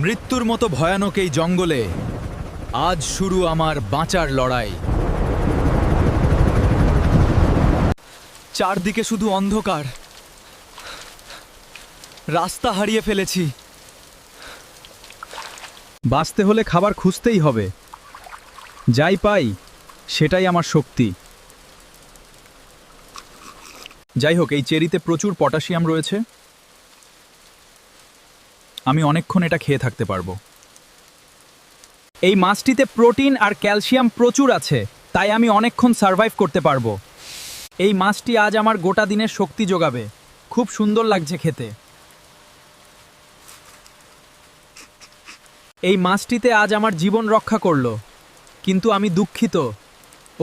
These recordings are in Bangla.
মৃত্যুর মতো ভয়ানক এই জঙ্গলে আজ শুরু আমার বাঁচার লড়াই। চারদিকে শুধু অন্ধকার, রাস্তা হারিয়ে ফেলেছি। বাঁচতে হলে খাবার খুঁজতেই হবে, যাই পাই সেটাই আমার শক্তি। যাই হোক, এই চেরিতে প্রচুর পটাশিয়াম রয়েছে, আমি অনেকক্ষণ এটা খেয়ে থাকতে পারবো। এই মাছটিতে প্রোটিন আর ক্যালসিয়াম প্রচুর আছে, তাই আমি অনেকক্ষণ সার্ভাইভ করতে পারবো। এই মাছটি আজ আমার গোটা দিনের শক্তি যোগাবে। খুব সুন্দর লাগছে খেতে। এই মাছটিতে আজ আমার জীবন রক্ষা করলো, কিন্তু আমি দুঃখিত,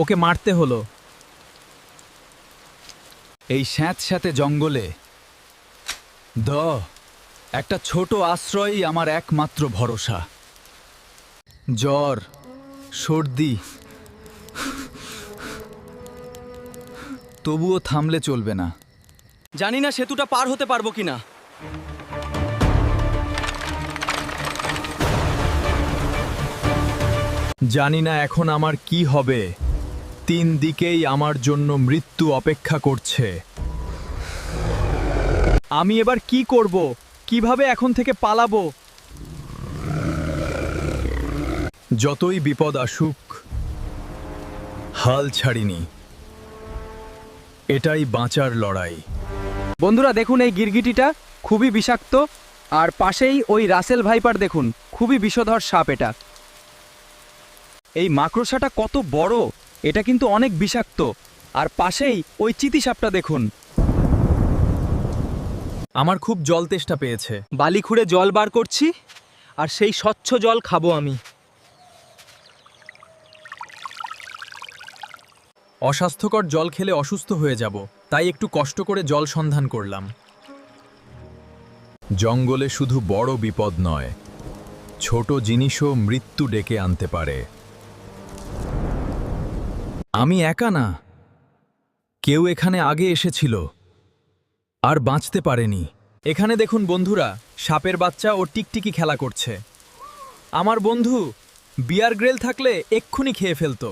ওকে মারতে হলো। এই স্যাঁতস্যাঁতে জঙ্গলে একটা ছোট আশ্রয়ই আমার একমাত্র ভরসা। জ্বর, সর্দি, তবুও থামলে চলবে না। জানি না সেতুটা পার হতে পারবো কিনা। জানি না এখন আমার কি হবে। তিন দিকেই আমার জন্য মৃত্যু অপেক্ষা করছে। আমি এবার কি করব? কিভাবে এখন থেকে পালাবো? যতই বিপদ আসুক, হাল ছাড়িনি। এটাই বাঁচার লড়াই। বন্ধুরা দেখুন, এই গিরগিটিটা খুবই বিষাক্ত, আর পাশেই ওই রাসেল ভাইপার দেখুন, খুবই বিষধর সাপ এটা। এই মাকড়সাটা কত বড়, এটা কিন্তু অনেক বিষাক্ত। আর পাশেই ওই চিতি সাপটা দেখুন। আমার খুব জল তেষ্টা পেয়েছে। বালি খুঁড়ে জল বার করছি, আর সেই স্বচ্ছ জল খাবো আমি। অস্বাস্থ্যকর জল খেলে অসুস্থ হয়ে যাব, তাই একটু কষ্ট করে জল সন্ধান করলাম। জঙ্গলে শুধু বড় বিপদ নয়, ছোট জিনিসও মৃত্যু ডেকে আনতে পারে। আমি একা না, কেউ এখানে আগে এসেছিল আর বাঁচতে পারেনি। এখানে দেখুন বন্ধুরা, সাপের বাচ্চা ও টিকটিকি খেলা করছে। আমার বন্ধু বিয়ার গ্রিল থাকলে এক্ষুনি খেয়ে ফেলতো।